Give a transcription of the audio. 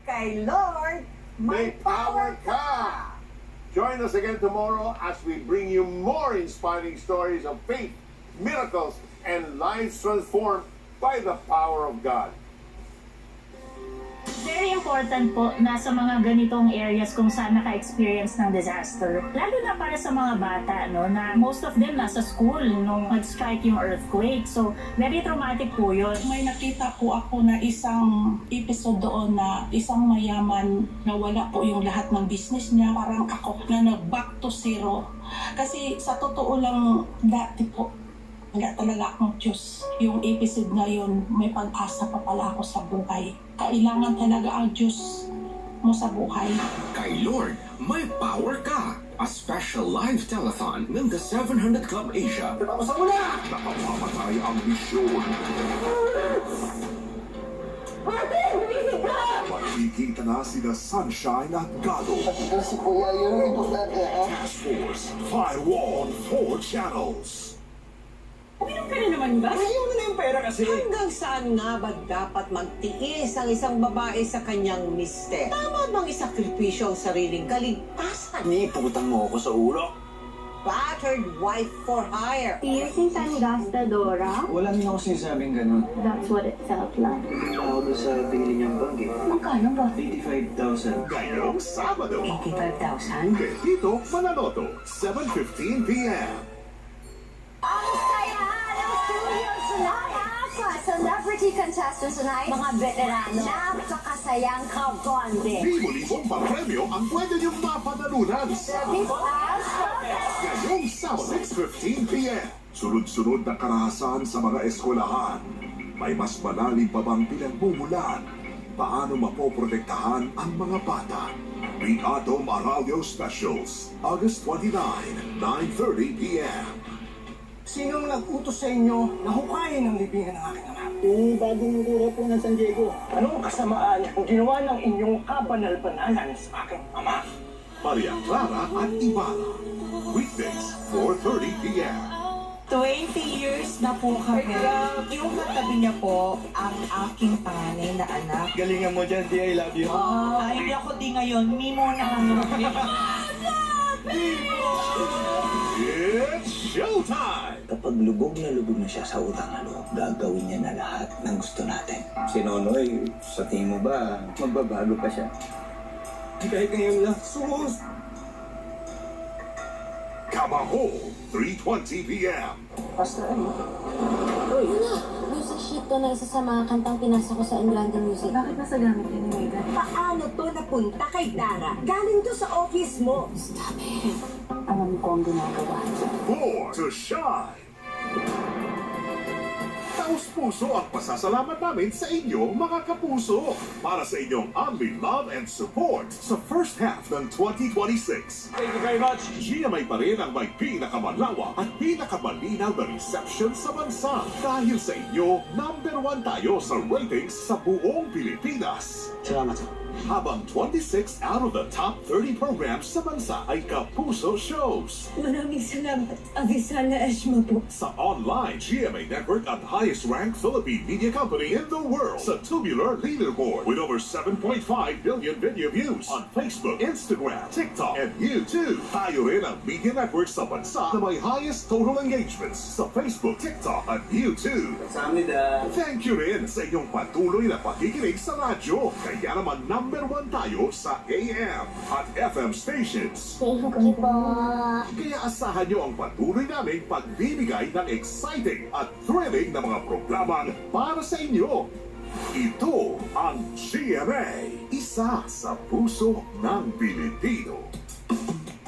Kay Lord, may power ka! Join us again tomorrow as we bring you more inspiring stories of faith, miracles, and lives transformed by the power of God. Very important po na sa mga ganitong areas kung saan naka-experience ng disaster. Lalo na para sa mga bata, no, na most of them nasa school nung nag-strike yung earthquake. So, very traumatic po yun. May nakita po ako na isang episode doon na isang mayaman na wala po yung lahat ng business niya. Parang ako na nag-back to zero. Kasi sa totoo lang dati po, wala talaga akong Diyos. Yung episode na yun, may pag-asa pa pala ako sa buhay. Kailangan talaga ang Diyos mo sa buhay. Kay Lord, may power ka! A special live telethon ng The 700 Club Asia. Tapos mo na! Nakamamatay ang misyon. Makikita na sina Sunshine at Gado. Si Kuya, yun ang importante, ha? Task Force, Firewall on 4 channels. Uminom ka na naman ba? Ayaw mo na yung pera kasi. Hanggang saan nga ba dapat magtiis ang isang babae sa kanyang mister? Tama bang isakripisyo ang sariling kaligtasan? Iniiputang mo ako sa ulo. Battered wife for hire. Using Tangastadora, Wala naman ako sinasabing ganun. that's what it felt like. Ako doon sa binili niyang bag eh. Magkano ba? 85,000. Ngayong Sabado, 85,000? Tito Manaloto, 7:15 p.m. Ang saya ng studio tonight! Celebrity contestants tonight, mga veterano. Napakasayang kabonde. Libo-libong papremyo ang pwede niyong mapanalunan sa This as ngayong Sabado, 6:15 p.m. Sunod-sunod na karahasan sa mga eskwelahan. May mas malalim pa bang pinagmumulan? Paano mapoprotektahan ang mga bata? The Atom Aralio Specials, August 29, 9:30 p.m. Sinong nag-utos sa inyo na hukayin ang libingan ng aking ama? Yung bagong guro po ng San Diego. Anong kasamaan ang ginawa ng inyong kabanal-banalan sa aking ama? Maria Clara at Ibarra. Weekdays, 4:30 p.m. 20 years na po kami. Yung katabi niya po, ang aking panganay na anak. Galingan mo dyan, Di, I love you. Ay, hindi ako di ngayon. Mimo na ano. It's showtime! Kapag lubog na siya sa utang na loob, gagawin niya na lahat ng gusto natin. Si Nonoy, sa tingin mo ba, magbabago pa siya? Kahit ngayon lang, sus! Kabaho, 3:20 p.m. Basta ano? music sheet to na isa sa mga kantang pinasa ko sa Engrande Music. Bakit nasa gamit yun ni Megan? Paano to napunta kay Dara? Galing to sa office mo. Stop it. Alam ko ang ginagawa. Born to shine! Taus-puso ang pasasalamat namin sa inyo, mga kapuso, para sa inyong unli love and support sa first half ng 2026. Thank you very much! GMA pa rin ang may pinakamalawak at pinakamalinaw na reception sa bansa. Dahil sa inyo, #1 tayo sa ratings sa buong Pilipinas. Salamat. Habang 26 out of the top 30 programs sa bansa ay Kapuso shows. Maraming salamat, Avisala Eshma po. Sa online, GMA Network ang highest-ranked Philippine media company in the world sa Tubular Leaderboard with over 7.5 billion video views on Facebook, Instagram, TikTok, and YouTube. Tayo rin ang media network sa bansa na may highest total engagements sa Facebook, TikTok, at YouTube. Samnida. Thank you rin sa inyong patuloy na pakikinig sa radyo. Kaya naman #1 tayo sa AM at FM stations. Thank you po. Kaya asahan nyo ang patuloy naming pagbibigay ng exciting at thrilling na mga programang para sa inyo. Ito ang GMA, isa sa puso ng Pilipino.